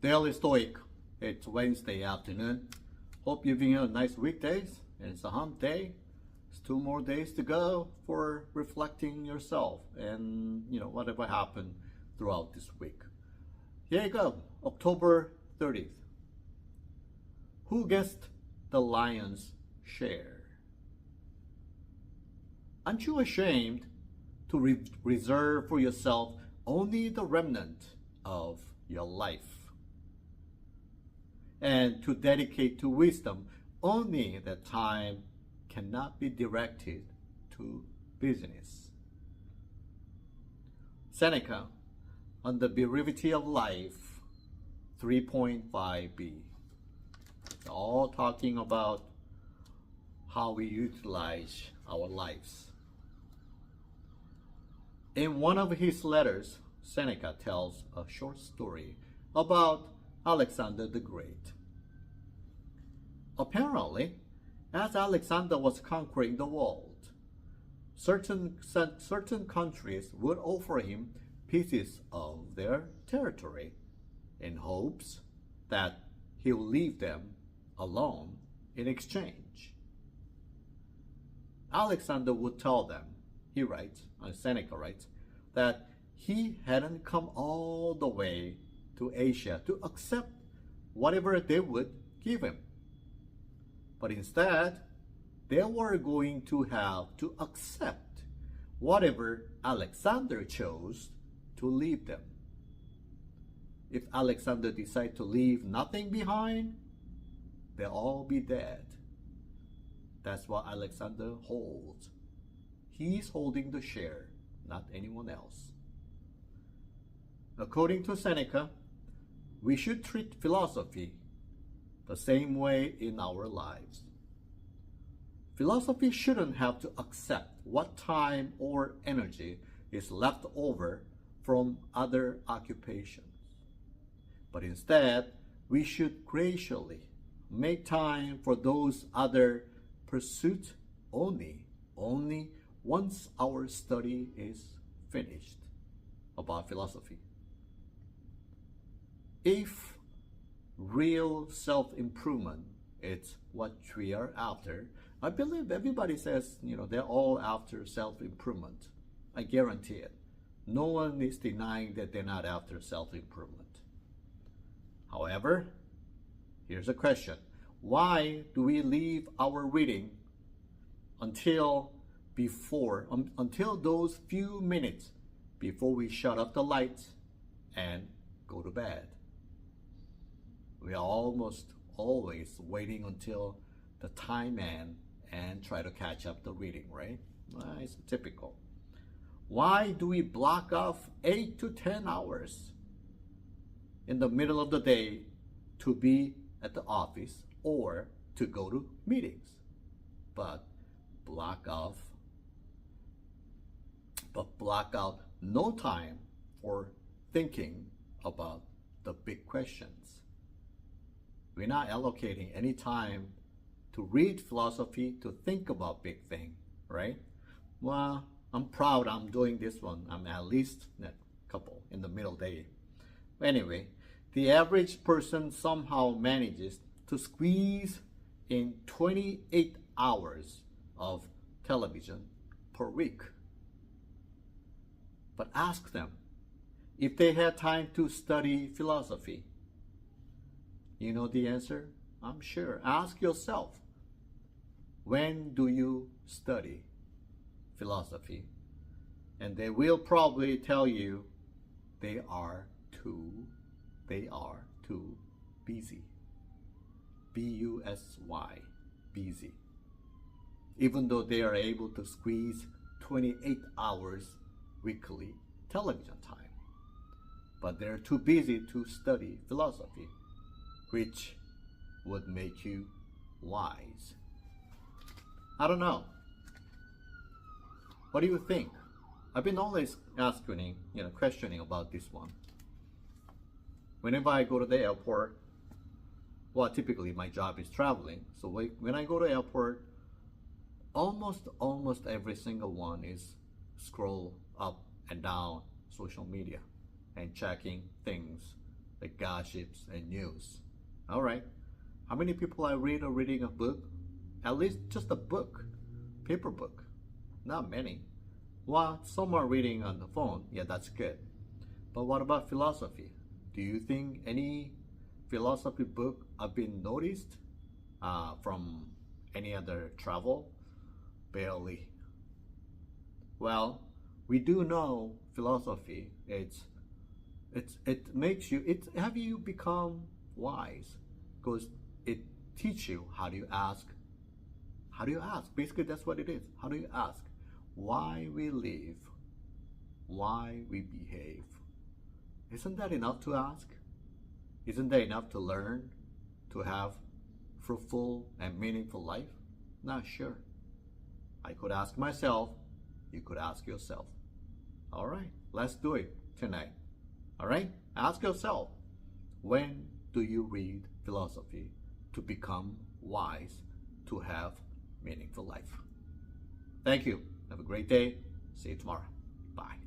Daily Stoic. It's Wednesday afternoon. Hope you're having a nice weekdays. And it's a hump day. It's 2 more days to go for reflecting yourself and whatever happened throughout this week. Here you go. October 30th. Who guessed the lion's share? Aren't you ashamed to reserve for yourself only the remnant of your life, and to dedicate to wisdom only that time cannot be directed to business? Seneca on the Brevity of Life 3.5b. It's all talking about how we utilize our lives. In one of his letters, Seneca tells a short story about Alexander the Great. Apparently, as Alexander was conquering the world, certain countries would offer him pieces of their territory in hopes that he'll leave them alone in exchange. Alexander would tell them, Seneca writes, that he hadn't come all the way to Asia to accept whatever they would give him. But instead, they were going to have to accept whatever Alexander chose to leave them. If Alexander decided to leave nothing behind, they'll all be dead. That's what Alexander holds. He's holding the share, not anyone else. According to Seneca, we should treat philosophy the same way in our lives. Philosophy shouldn't have to accept what time or energy is left over from other occupations. But instead, we should graciously make time for those other pursuits only once our study is finished about philosophy. If real self-improvement is what we are after, I believe everybody says, they're all after self-improvement. I guarantee it. No one is denying that they're not after self-improvement. However, here's a question. Why do we leave our reading until those few minutes before we shut off the lights and go to bed? We are almost always waiting until the time ends and try to catch up the reading, right? Well, it's typical. Why do we block off 8 to 10 hours in the middle of the day to be at the office or to go to meetings, but block out no time for thinking about the big questions? We're not allocating any time to read philosophy, to think about big things, right? Well, I'm proud I'm doing this one. I'm at least a couple in the middle day. Anyway, the average person somehow manages to squeeze in 28 hours of television per week. But ask them if they had time to study philosophy. You know the answer? I'm sure. Ask yourself, when do you study philosophy? And they will probably tell you they are too busy. B-U-S-Y, busy. Even though they are able to squeeze 28 hours weekly television time. But they're too busy to study philosophy, which would make you wise. I don't know. What do you think? I've been always questioning about this one. Whenever I go to the airport, well, typically my job is traveling. So when I go to airport, almost every single one is scroll up and down social media and checking things the gossips and news. All right. How many people are reading a book? At least just a book, paper book. Not many. Well, some are reading on the phone. Yeah, that's good. But what about philosophy? Do you think any philosophy book have been noticed from any other travel? Barely. Well, we do know philosophy. It makes you it have you become wise because it teach you how do you ask. How do you ask? Basically, that's what it is. How do you ask? Why we live, why we behave. Isn't that enough to ask? Isn't that enough to learn, to have fruitful and meaningful life? Not sure. I could ask myself, you could ask yourself. All right, let's do it tonight. All right, ask yourself, when do you read philosophy to become wise, to have meaningful life? Thank you. Have a great day. See you tomorrow. Bye.